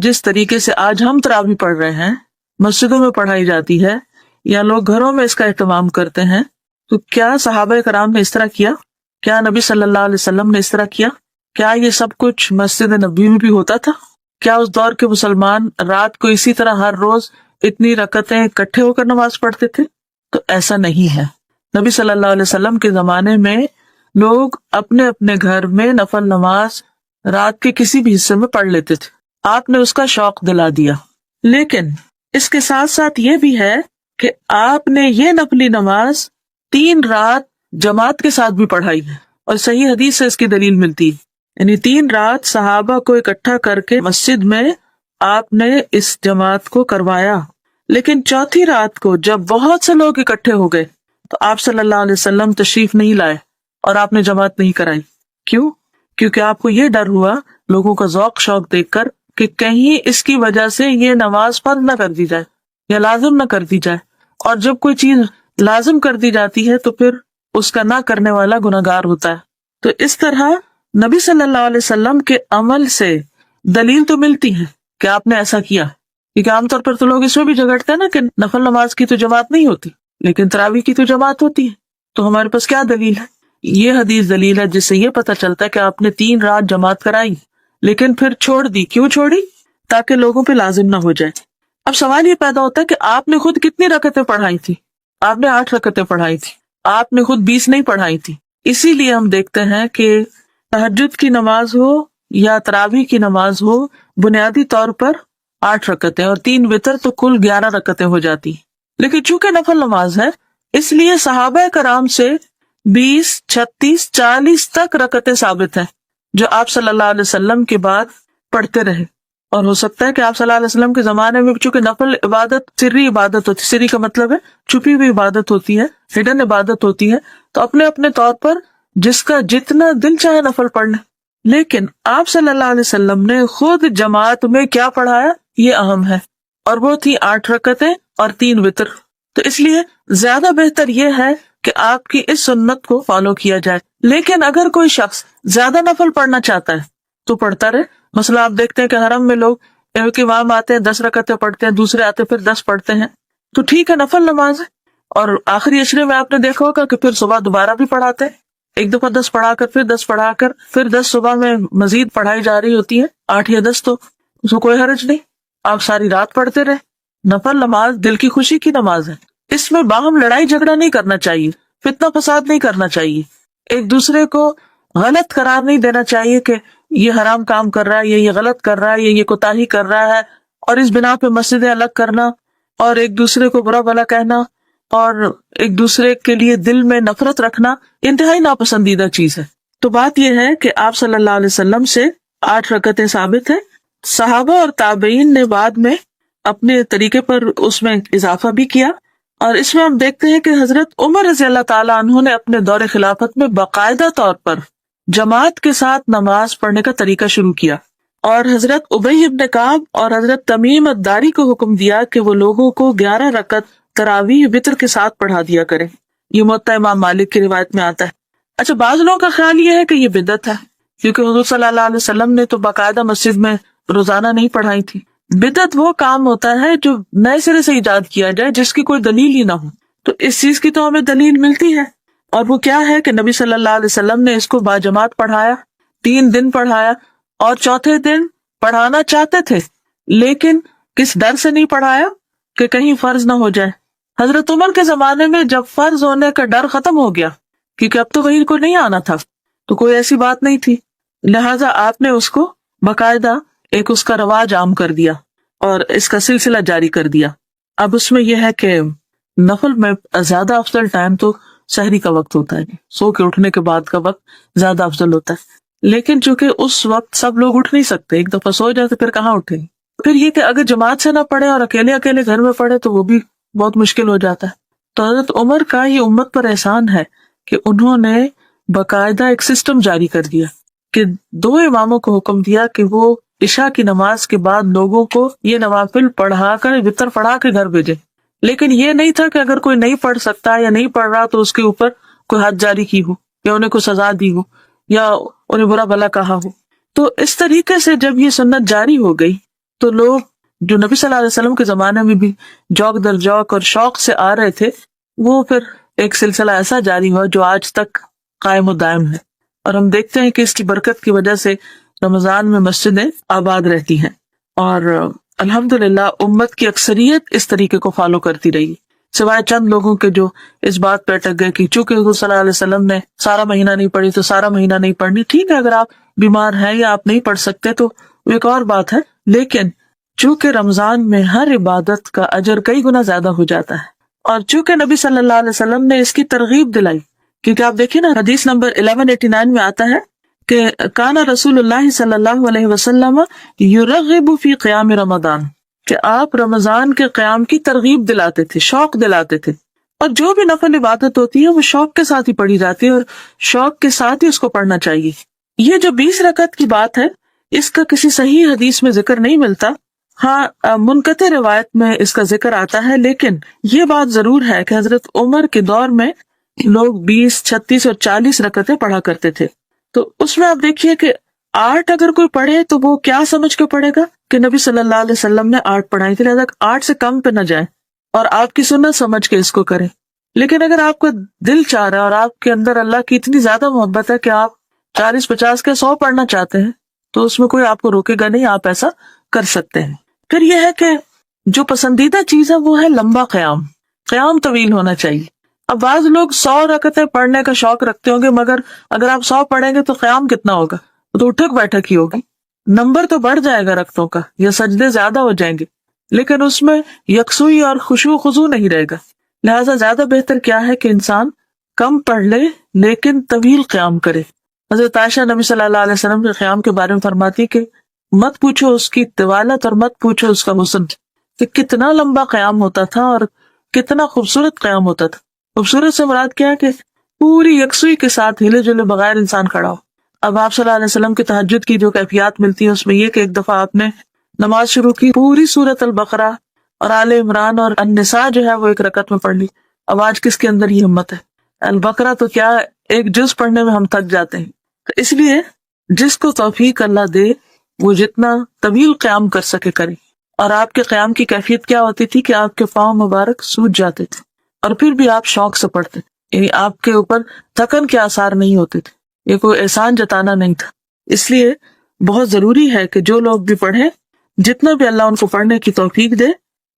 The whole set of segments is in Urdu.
جس طریقے سے آج ہم تراویح پڑھ رہے ہیں، مسجدوں میں پڑھائی جاتی ہے یا لوگ گھروں میں اس کا اہتمام کرتے ہیں، تو کیا صحابہ کرام نے اس طرح کیا؟ کیا نبی صلی اللہ علیہ وسلم نے اس طرح کیا؟ کیا یہ سب کچھ مسجد نبوی میں بھی ہوتا تھا؟ کیا اس دور کے مسلمان رات کو اسی طرح ہر روز اتنی رکعتیں اکٹھے ہو کر نماز پڑھتے تھے؟ تو ایسا نہیں ہے۔ نبی صلی اللہ علیہ وسلم کے زمانے میں لوگ اپنے اپنے گھر میں نفل نماز رات کے کسی بھی حصے میں پڑھ لیتے تھے، آپ نے اس کا شوق دلا دیا۔ لیکن اس کے ساتھ ساتھ یہ بھی ہے کہ آپ نے یہ نفلی نماز 3 رات جماعت کے ساتھ بھی پڑھائی ہے، اور صحیح حدیث سے اس کی دلیل ملتی ہے۔ یعنی 3 رات صحابہ کو اکٹھا کر کے مسجد میں آپ نے اس جماعت کو کروایا، لیکن 4تھی رات کو جب بہت سے لوگ اکٹھے ہو گئے تو آپ صلی اللہ علیہ وسلم تشریف نہیں لائے اور آپ نے جماعت نہیں کرائی۔ کیوں؟ کیونکہ آپ کو یہ ڈر ہوا لوگوں کا ذوق شوق دیکھ کر کہ کہیں اس کی وجہ سے یہ نماز فرض نہ کر دی جائے یا لازم نہ کر دی جائے، اور جب کوئی چیز لازم کر دی جاتی ہے تو پھر اس کا نہ کرنے والا گنہگار ہوتا ہے۔ تو اس طرح نبی صلی اللہ علیہ وسلم کے عمل سے دلیل تو ملتی ہے کہ آپ نے ایسا کیا، کیونکہ عام طور پر تو لوگ اس میں بھی جھگڑتے ہیں نا کہ نفل نماز کی تو جماعت نہیں ہوتی لیکن تراویح کی تو جماعت ہوتی ہے۔ تو ہمارے پاس کیا دلیل ہے؟ یہ حدیث دلیل ہے جس سے یہ پتہ چلتا ہے کہ آپ نے 3 رات جماعت کرائی لیکن پھر چھوڑ دی۔ کیوں چھوڑی؟ تاکہ لوگوں پہ لازم نہ ہو جائے۔ اب سوال یہ پیدا ہوتا ہے کہ آپ نے خود کتنی رکعتیں پڑھائی تھی؟ آپ نے 8 رکعتیں پڑھائی تھی، آپ نے خود 20 نہیں پڑھائی تھی۔ اسی لیے ہم دیکھتے ہیں کہ تہجد کی نماز ہو یا تراویح کی نماز ہو، بنیادی طور پر 8 رکعتیں اور 3 وتر تو کل 11 رکعتیں ہو جاتی۔ لیکن چونکہ نفل نماز ہے اس لیے صحابہ کرام سے 20، 36، 40 تک رکعتیں ثابت ہیں جو آپ صلی اللہ علیہ وسلم کے بعد پڑھتے رہے۔ اور ہو سکتا ہے کہ آپ صلی اللہ علیہ وسلم کے زمانے میں چونکہ نفل عبادت سری عبادت ہوتی، سری کا مطلب ہے چھپی ہوئی عبادت ہوتی ہے، ہڈن عبادت ہوتی ہے، تو اپنے اپنے طور پر جس کا جتنا دل چاہے نفل پڑھ لیں۔ لیکن آپ صلی اللہ علیہ وسلم نے خود جماعت میں کیا پڑھایا یہ اہم ہے، اور وہ تھی 8 رکعتیں اور 3 وتر۔ تو اس لیے زیادہ بہتر یہ ہے کہ آپ کی اس سنت کو فالو کیا جائے۔ لیکن اگر کوئی شخص زیادہ نفل پڑھنا چاہتا ہے تو پڑھتا رہے۔ مثلا آپ دیکھتے ہیں کہ حرم میں لوگ ایک امام آتے ہیں 10 رکعتیں پڑھتے ہیں، دوسرے آتے پھر 10 پڑھتے ہیں، تو ٹھیک ہے نفل نماز ہے۔ اور آخری عشرے میں آپ نے دیکھا ہوگا کہ پھر صبح دوبارہ بھی پڑھاتے ہیں، ایک دفعہ 10 پڑھا کر پھر 10 پڑھا کر پھر 10 صبح میں مزید پڑھائی جا رہی ہوتی ہے، 8 یا 10، تو اس میں کوئی حرج نہیں، آپ ساری رات پڑھتے رہے۔ نفل نماز دل کی خوشی کی نماز ہے، اس میں باہم لڑائی جھگڑا نہیں کرنا چاہیے، فتنہ فساد نہیں کرنا چاہیے، ایک دوسرے کو غلط قرار نہیں دینا چاہیے کہ یہ حرام کام کر رہا ہے، یہ غلط کر رہا ہے، یہ کوتاہی کر رہا ہے، اور اس بنا پہ مسجدیں الگ کرنا اور ایک دوسرے کو برا بھلا کہنا اور ایک دوسرے کے لیے دل میں نفرت رکھنا انتہائی ناپسندیدہ چیز ہے۔ تو بات یہ ہے کہ آپ صلی اللہ علیہ وسلم سے 8 رکعتیں ثابت ہیں، صحابہ اور تابعین نے بعد میں اپنے طریقے پر اس میں اضافہ بھی کیا، اور اس میں ہم دیکھتے ہیں کہ حضرت عمر رضی اللہ تعالیٰ عنہ نے اپنے دور خلافت میں باقاعدہ طور پر جماعت کے ساتھ نماز پڑھنے کا طریقہ شروع کیا، اور حضرت ابی بن کعب اور حضرت تمیم الداری کو حکم دیا کہ وہ لوگوں کو 11 رکعت تراویح وتر کے ساتھ پڑھا دیا کریں۔ یہ موطا امام مالک کی روایت میں آتا ہے۔ اچھا، بعض لوگوں کا خیال یہ ہے کہ یہ بدعت ہے، کیونکہ حضور صلی اللہ علیہ وسلم نے تو باقاعدہ مسجد میں روزانہ نہیں پڑھائی تھی۔ بدعت وہ کام ہوتا ہے جو نئے سرے سے ایجاد کیا جائے جس کی کوئی دلیل ہی نہ ہو۔ تو اس چیز کی تو ہمیں دلیل ملتی ہے، اور وہ کیا ہے کہ نبی صلی اللہ علیہ وسلم نے اس کو باجماعت پڑھایا، 3 دن پڑھایا، اور چوتھے دن پڑھانا چاہتے تھے لیکن کس ڈر سے نہیں پڑھایا کہ کہیں فرض نہ ہو جائے۔ حضرت عمر کے زمانے میں جب فرض ہونے کا ڈر ختم ہو گیا، کیونکہ اب تو وحی کو نہیں آنا تھا، تو کوئی ایسی بات نہیں تھی، لہٰذا آپ نے اس کو باقاعدہ ایک اس کا رواج عام کر دیا اور اس کا سلسلہ جاری کر دیا۔ اب اس میں یہ ہے کہ نفل میں زیادہ افضل ٹائم تو سحری کا وقت ہوتا ہے، سو کے اٹھنے کے بعد کا وقت زیادہ افضل ہوتا ہے، لیکن چونکہ اس وقت سب لوگ اٹھ نہیں سکتے، ایک دفعہ سو جائے تو پھر کہاں اٹھیں۔ پھر یہ کہ اگر جماعت سے نہ پڑھے اور اکیلے اکیلے گھر میں پڑھے تو وہ بھی بہت مشکل ہو جاتا ہے۔ تو حضرت عمر کا یہ امت پر احسان ہے کہ انہوں نے باقاعدہ ایک سسٹم جاری کر دیا کہ 2 اماموں کو حکم دیا کہ وہ عشاء کی نماز کے بعد لوگوں کو یہ نوافل پڑھا کر وتر پڑھا کے گھر بھیجے، لیکن یہ نہیں تھا کہ اگر کوئی نہیں پڑھ سکتا یا نہیں پڑھ رہا تو اس کے اوپر کوئی حد جاری کی ہو یا انہیں کوئی سزا دی ہو یا انہیں برا بھلا کہا ہو۔ تو اس طریقے سے جب یہ سنت جاری ہو گئی تو لوگ جو نبی صلی اللہ علیہ وسلم کے زمانے میں بھی جوق در جوق اور شوق سے آ رہے تھے، وہ پھر ایک سلسلہ ایسا جاری ہوا جو آج تک قائم و دائم ہے، اور ہم دیکھتے ہیں کہ اس کی برکت کی وجہ سے رمضان میں مسجدیں آباد رہتی ہیں، اور الحمدللہ امت کی اکثریت اس طریقے کو فالو کرتی رہی، سوائے چند لوگوں کے جو اس بات پہ اٹک گئے کہ چونکہ حضور صلی اللہ علیہ وسلم نے سارا مہینہ نہیں پڑھی تو سارا مہینہ نہیں پڑھنی۔ ٹھیک ہے، اگر آپ بیمار ہیں یا آپ نہیں پڑھ سکتے تو وہ ایک اور بات ہے، لیکن چونکہ رمضان میں ہر عبادت کا اجر کئی گنا زیادہ ہو جاتا ہے، اور چونکہ نبی صلی اللہ علیہ وسلم نے اس کی ترغیب دلائی، کیونکہ آپ دیکھیں نا حدیث نمبر 1189 میں آتا ہے کہ کانا رسول اللہ صلی اللہ علیہ وسلم یرغب فی قیام رمضان، کہ آپ رمضان کے قیام کی ترغیب دلاتے تھے، شوق دلاتے تھے، اور جو بھی نفل عبادت ہوتی ہے وہ شوق کے ساتھ ہی پڑھی جاتی ہے، اور شوق کے ساتھ ہی اس کو پڑھنا چاہیے۔ یہ جو 20 رکعت کی بات ہے، اس کا کسی صحیح حدیث میں ذکر نہیں ملتا، ہاں منقطع روایت میں اس کا ذکر آتا ہے، لیکن یہ بات ضرور ہے کہ حضرت عمر کے دور میں لوگ 20، 36 اور 40 رکعتیں پڑھا کرتے تھے۔ تو اس میں آپ دیکھیے کہ 8 اگر کوئی پڑھے تو وہ کیا سمجھ کے پڑھے گا کہ نبی صلی اللہ علیہ وسلم نے 8 پڑھائی تھی، لہٰذا 8 سے کم پہ نہ جائے اور آپ کی سنت سمجھ کے اس کو کریں۔ لیکن اگر آپ کا دل چاہ رہا ہے اور آپ کے اندر اللہ کی اتنی زیادہ محبت ہے کہ آپ 40، 50 کے 100 پڑھنا چاہتے ہیں، تو اس میں کوئی آپ کو روکے گا نہیں، آپ ایسا کر سکتے ہیں۔ پھر یہ ہے کہ جو پسندیدہ چیز ہے وہ ہے لمبا قیام، قیام طویل ہونا چاہیے۔ اب بعض لوگ 100 رکعتیں پڑھنے کا شوق رکھتے ہوں گے، مگر اگر آپ 100 پڑھیں گے تو قیام کتنا ہوگا؟ تو اٹھک بیٹھک ہی ہوگی، نمبر تو بڑھ جائے گا رکعتوں کا، یا سجدے زیادہ ہو جائیں گے، لیکن اس میں یکسوئی اور خشوع و خضوع نہیں رہے گا۔ لہٰذا زیادہ بہتر کیا ہے کہ انسان کم پڑھ لے لیکن طویل قیام کرے۔ حضرت عائشہ نبی صلی اللہ علیہ وسلم کے قیام کے بارے میں فرماتی کہ مت پوچھو اس کی طوالت اور مت پوچھو اس کا حسن، کہ کتنا لمبا قیام ہوتا تھا اور کتنا خوبصورت قیام ہوتا تھا۔ خوبصورت سے مراد کیا ہے کہ پوری یکسوئی کے ساتھ ہلے جلے بغیر انسان کھڑا ہو۔ اب آپ صلی اللہ علیہ وسلم کی تہجد کی جو کیفیات ملتی ہیں اس میں یہ کہ ایک دفعہ آپ نے نماز شروع کی، پوری سورۃ البقرہ اور آل عمران اور النساء جو ہے وہ ایک رکعت میں پڑھ لی۔ اب آج کس کے اندر یہ ہمت ہے؟ البقرہ تو کیا ایک جز پڑھنے میں ہم تھک جاتے ہیں۔ تو اس لیے جس کو توفیق اللہ دے وہ جتنا طویل قیام کر سکے کرے۔ اور آپ کے قیام کی کیفیت کیا ہوتی تھی کہ آپ کے پاؤں مبارک سوج جاتے تھے، اور پھر بھی آپ شوق سے پڑھتے، یعنی آپ کے اوپر تھکن کے آثار نہیں ہوتے تھے، یہ کوئی احسان جتانا نہیں تھا۔ اس لیے بہت ضروری ہے کہ جو لوگ بھی پڑھیں، جتنا بھی اللہ ان کو پڑھنے کی توفیق دے،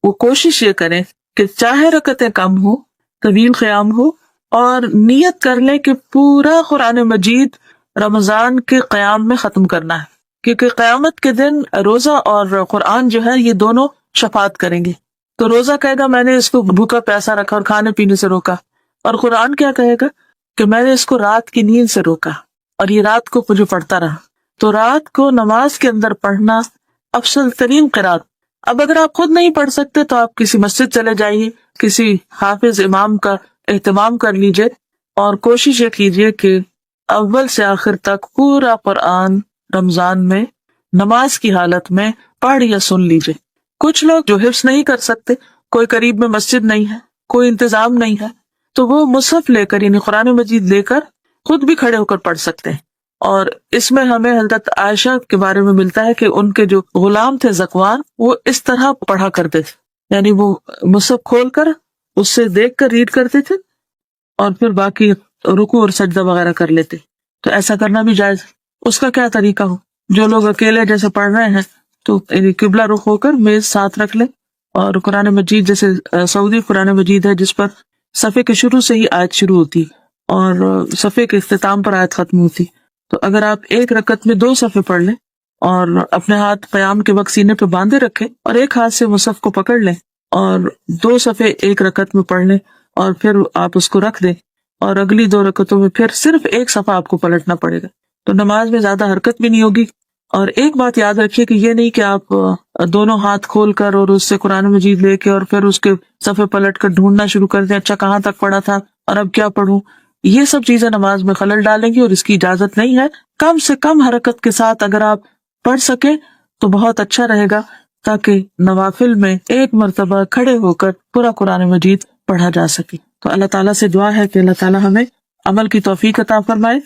وہ کوشش یہ کریں کہ چاہے رکعتیں کم ہو، طویل قیام ہو، اور نیت کر لیں کہ پورا قرآن مجید رمضان کے قیام میں ختم کرنا ہے، کیونکہ قیامت کے دن روزہ اور قرآن جو ہے یہ دونوں شفاعت کریں گے۔ تو روزہ کہے گا میں نے اس کو بھوکا پیاسا رکھا اور کھانے پینے سے روکا، اور قرآن کیا کہے گا کہ میں نے اس کو رات کی نیند سے روکا اور یہ رات کو مجھے پڑھتا رہا۔ تو رات کو نماز کے اندر پڑھنا افضل ترین قرات۔ اب اگر آپ خود نہیں پڑھ سکتے تو آپ کسی مسجد چلے جائیے، کسی حافظ امام کا اہتمام کر لیجئے، اور کوشش یہ کیجئے کہ اول سے آخر تک پورا قرآن رمضان میں نماز کی حالت میں پڑھ یا سن لیجئے۔ کچھ لوگ جو حفظ نہیں کر سکتے، کوئی قریب میں مسجد نہیں ہے، کوئی انتظام نہیں ہے، تو وہ مصحف لے کر یعنی قرآن مجید لے کر خود بھی کھڑے ہو کر پڑھ سکتے ہیں۔ اور اس میں ہمیں حضرت عائشہ کے بارے میں ملتا ہے کہ ان کے جو غلام تھے زکوان، وہ اس طرح پڑھا کرتے تھے، یعنی وہ مصحف کھول کر اس سے دیکھ کر ریڈ کرتے تھے اور پھر باقی رکوع اور سجدہ وغیرہ کر لیتے۔ تو ایسا کرنا بھی جائز۔ اس کا کیا طریقہ ہو؟ جو لوگ اکیلے جیسے پڑھ رہے ہیں تو قبلہ رخ ہو کر میز ساتھ رکھ لیں، اور قرآن مجید جیسے سعودی قرآن مجید ہے جس پر صفحے کے شروع سے ہی آیت شروع ہوتی اور صفحے کے اختتام پر آیت ختم ہوتی، تو اگر آپ ایک رکعت میں 2 صفحے پڑھ لیں اور اپنے ہاتھ قیام کے وقت سینے پہ باندھے رکھیں اور ایک ہاتھ سے مصحف کو پکڑ لیں اور 2 صفحے ایک رکعت میں پڑھ لیں، اور پھر آپ اس کو رکھ دیں، اور اگلی 2 رکعتوں میں پھر صرف ایک صفحہ آپ کو پلٹنا پڑے گا، تو نماز میں زیادہ حرکت بھی نہیں ہوگی۔ اور ایک بات یاد رکھیے کہ یہ نہیں کہ آپ دونوں ہاتھ کھول کر اور اس سے قرآن مجید لے کے اور پھر اس کے صفحے پلٹ کر ڈھونڈنا شروع کر دیں، اچھا کہاں تک پڑھا تھا اور اب کیا پڑھوں۔ یہ سب چیزیں نماز میں خلل ڈالیں گی اور اس کی اجازت نہیں ہے۔ کم سے کم حرکت کے ساتھ اگر آپ پڑھ سکیں تو بہت اچھا رہے گا، تاکہ نوافل میں ایک مرتبہ کھڑے ہو کر پورا قرآن مجید پڑھا جا سکے۔ تو اللہ تعالیٰ سے دعا ہے کہ اللہ تعالیٰ ہمیں عمل کی توفیق عطا فرمائے۔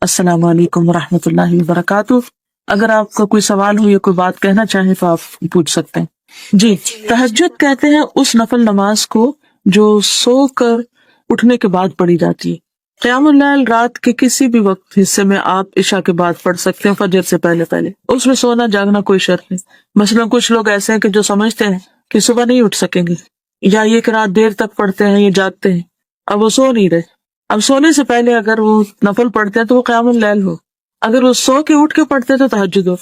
السلام علیکم ورحمۃ اللہ وبرکاتہ۔ اگر آپ کا کوئی سوال ہو یا کوئی بات کہنا چاہیں تو آپ پوچھ سکتے ہیں. جی، تہجد کہتے ہیں اس نفل نماز کو جو سو کر اٹھنے کے بعد پڑھی جاتی ہے. قیام اللیل رات کے کسی بھی وقت حصے میں آپ عشاء کے بعد پڑھ سکتے ہیں، فجر سے پہلے پہلے. اس میں سونا جاگنا کوئی شرط نہیں. مثلا کچھ لوگ ایسے ہیں کہ جو سمجھتے ہیں کہ صبح نہیں اٹھ سکیں گے، یا یہ کہ رات دیر تک پڑھتے ہیں یا جاگتے ہیں، اب وہ سو نہیں رہے. اب سونے سے پہلے اگر وہ نفل پڑھتے ہیں تو وہ قیام اللیل ہو. اگر وہ سو کے اٹھ کے پڑھتے ہیں تو تہجد ہو.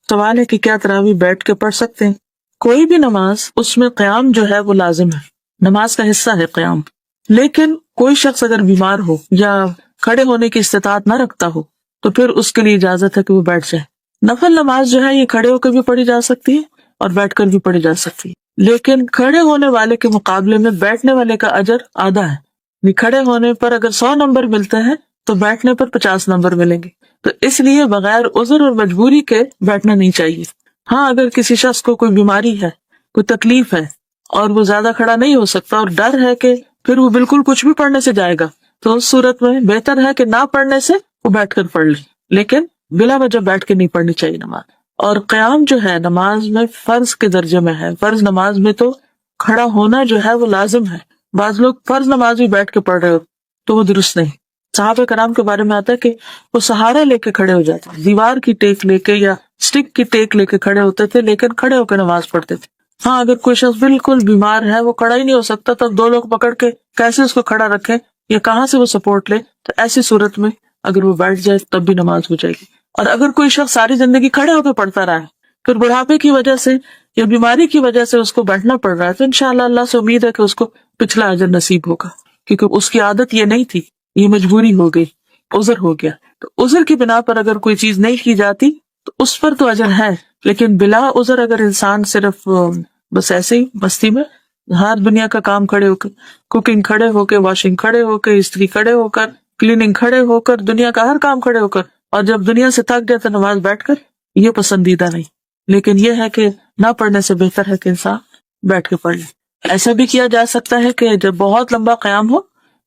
سوال ہے کہ کیا تراویح بیٹھ کے پڑھ سکتے ہیں؟ کوئی بھی نماز اس میں قیام جو ہے وہ لازم ہے، نماز کا حصہ ہے قیام. لیکن کوئی شخص اگر بیمار ہو یا کھڑے ہونے کی استطاعت نہ رکھتا ہو تو پھر اس کے لیے اجازت ہے کہ وہ بیٹھ جائے. نفل نماز جو ہے یہ کھڑے ہو کے بھی پڑھی جا سکتی ہے اور بیٹھ کر بھی پڑھی جا سکتی ہے، لیکن کھڑے ہونے والے کے مقابلے میں بیٹھنے والے کا اجر آدھا ہے. یعنی کھڑے ہونے پر اگر 100 نمبر ملتے ہیں تو بیٹھنے پر 50 نمبر ملیں گے. تو اس لیے بغیر عذر اور مجبوری کے بیٹھنا نہیں چاہیے. ہاں، اگر کسی شخص کو کوئی بیماری ہے، کوئی تکلیف ہے اور وہ زیادہ کھڑا نہیں ہو سکتا اور ڈر ہے کہ پھر وہ بالکل کچھ بھی پڑھنے سے جائے گا، تو اس صورت میں بہتر ہے کہ نہ پڑھنے سے وہ بیٹھ کر پڑھ لے، لیکن بلا وجہ بیٹھ کے نہیں پڑھنی چاہیے نماز. اور قیام جو ہے نماز میں فرض کے درجے میں ہے. فرض نماز میں تو کھڑا ہونا جو ہے وہ لازم ہے. بعض لوگ فرض نماز بھی بیٹھ کے پڑھ رہے ہو تو وہ درست نہیں. صحابہ کرام کے بارے میں آتا ہے کہ وہ سہارا لے کے کھڑے ہو جاتے، دیوار کی ٹیک لے کے یا اسٹک کی ٹیک لے کے کھڑے ہوتے تھے، لیکن کھڑے ہو کے نماز پڑھتے تھے. ہاں، اگر کوئی شخص بالکل بیمار ہے، وہ کھڑا ہی نہیں ہو سکتا، تب 2 لوگ پکڑ کے کیسے اس کو کھڑا رکھیں یا کہاں سے وہ سپورٹ لے، تو ایسی صورت میں اگر وہ بیٹھ جائے تب بھی نماز ہو جائے گی. اور اگر کوئی شخص ساری زندگی کھڑے ہو کے پڑھتا رہا ہے، پھر بڑھاپے کی وجہ سے یا بیماری کی وجہ سے اس کو بیٹھنا پڑ رہا ہے، تو انشاءاللہ اللہ سے امید ہے کہ اس کو پچھلا اجر نصیب ہوگا، کیونکہ اس کی عادت یہ نہیں تھی، یہ مجبوری ہو گئی، عذر ہو گیا. تو عذر کی بنا پر اگر کوئی چیز نہیں کی جاتی تو اس پر تو اجر ہے، لیکن بلا عذر اگر انسان صرف بس ایسے ہی مستی میں ہر دنیا کا کام کھڑے ہو کے، کوکنگ کھڑے ہو کے، واشنگ کھڑے ہو کے، استری کھڑے ہو کر، کلیننگ کھڑے ہو کر، دنیا کا ہر کام کھڑے ہو کر، اور جب دنیا سے تھک جائے تو نماز بیٹھ کر، یہ پسندیدہ نہیں. لیکن یہ ہے کہ نہ پڑھنے سے بہتر ہے کہ انسان بیٹھ کے پڑھ لے. ایسا بھی کیا جا سکتا ہے کہ جب بہت لمبا قیام ہو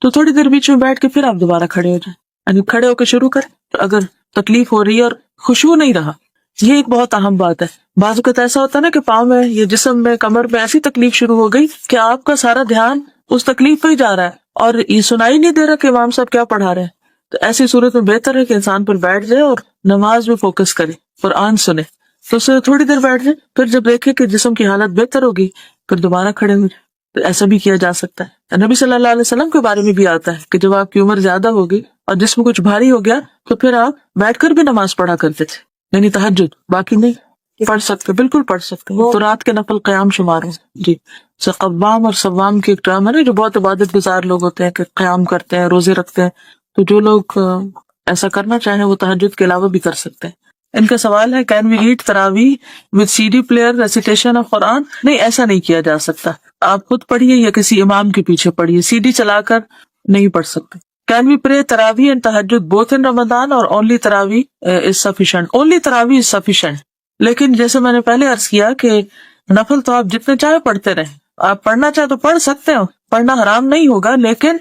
تو تھوڑی دیر بیچ میں بیٹھ کے پھر آپ دوبارہ کھڑے ہو جائیں، یعنی کھڑے ہو کے شروع کریں. اگر تکلیف ہو رہی ہے اور خشوع نہیں رہا، یہ ایک بہت اہم بات ہے. بعض اوقات ایسا ہوتا ہے نا کہ پاؤں میں یا جسم میں، کمر میں ایسی تکلیف شروع ہو گئی کہ آپ کا سارا دھیان اس تکلیف پہ ہی جا رہا ہے اور یہ سنائی نہیں دے رہا کہ امام صاحب کیا پڑھا رہے ہیں. تو ایسی صورت میں بہتر ہے کہ انسان پر بیٹھ جائے اور نماز میں فوکس کرے، قرآن سنے. تو اسے تھوڑی دیر بیٹھ جائے، پھر جب دیکھے کہ جسم کی حالت بہتر ہوگی پھر دوبارہ کھڑے ہو جائے. تو ایسا بھی کیا جا سکتا ہے. نبی صلی اللہ علیہ وسلم کے بارے میں بھی آتا ہے کہ جب آپ کی عمر زیادہ ہوگی اور جسم کچھ بھاری ہو گیا تو پھر آپ بیٹھ کر بھی نماز پڑھا کرتے تھے، یعنی تہجد. باقی نہیں پڑھ سکتے، بالکل پڑھ سکتے، تو رات کے نفل قیام شمار ہیں. جی، قوام اور صوام کی ایک ٹرم ہے نا، جو بہت عبادت گزار لوگ ہوتے ہیں کہ قیام کرتے ہیں، روزے رکھتے ہیں. تو جو لوگ ایسا کرنا چاہیں وہ تہجد کے علاوہ بھی کر سکتے ہیں. ان کا سوال ہے کین وی ایٹ تراویح with C D player recitation of Quran? نہیں، ایسا نہیں کیا جا سکتا. آپ خود پڑھیے یا کسی امام کے پیچھے پڑھیے، سی ڈی چلا کر نہیں پڑھ سکتے. کین وی پرے تراویح اینڈ تہجد بوتھ ان رمضان اور اونلی تراویح از سفیشینٹ؟ اونلی تراویح از سفیشینٹ. لیکن جیسے میں نے پہلے عرض کیا کہ نفل تو آپ جتنے چاہے پڑھتے رہیں، آپ پڑھنا چاہے تو پڑھ سکتے ہو، پڑھنا حرام نہیں ہوگا، لیکن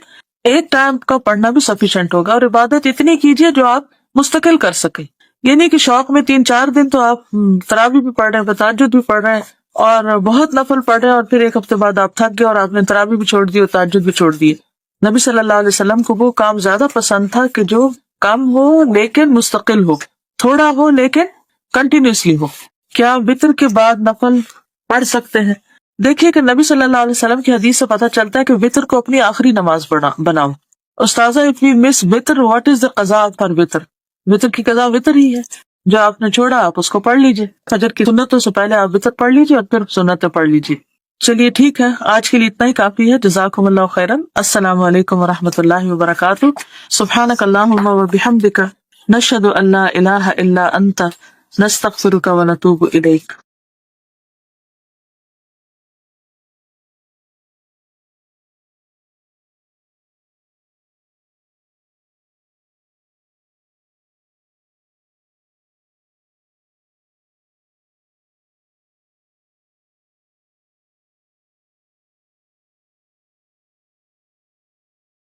ایک ٹائم کا پڑھنا بھی سفیشینٹ ہوگا. اور عبادت اتنی کیجیے جو آپ مستقل کر سکیں، یہ نہیں کہ شوق میں 3-4 دن تو آپ تراویح بھی پڑھ رہے ہیں، تہجد بھی پڑھ رہے ہیں اور بہت نفل پڑھ رہے ہیں، اور پھر ایک ہفتے بعد آپ تھک گئے اور آپ نے تراویح بھی چھوڑ دی اور تہجد بھی چھوڑ دی. نبی صلی اللہ علیہ وسلم کو وہ کام زیادہ پسند تھا کہ جو کم ہو لیکن مستقل ہو، تھوڑا ہو لیکن کنٹینیوسلی ہو. کیا وتر کے بعد نفل پڑھ سکتے ہیں؟ دیکھیے کہ نبی صلی اللہ علیہ وسلم کی حدیث سے پتہ چلتا ہے کہ وتر کو اپنی آخری نماز بناؤ. استاذہ اف وی مس وتر واٹ از دا قضاء فار وتر؟ وتر کی قضاء وتر ہی ہے، جو آپ نے چھوڑا آپ اس کو پڑھ لیجیے. فجر کی سنتوں سے پہلے آپ وتر پڑھ لیجیے اور پھر سنتیں پڑھ لیجیے. چلیے ٹھیک ہے، آج کے لیے اتنا ہی کافی ہے. جزاکم اللہ خیرا. السلام علیکم ورحمۃ اللہ وبرکاتہ. سبحانک اللہم وبحمدک، نشہد ان لا الہ الا انت، نستغفرک ونتوب الیک.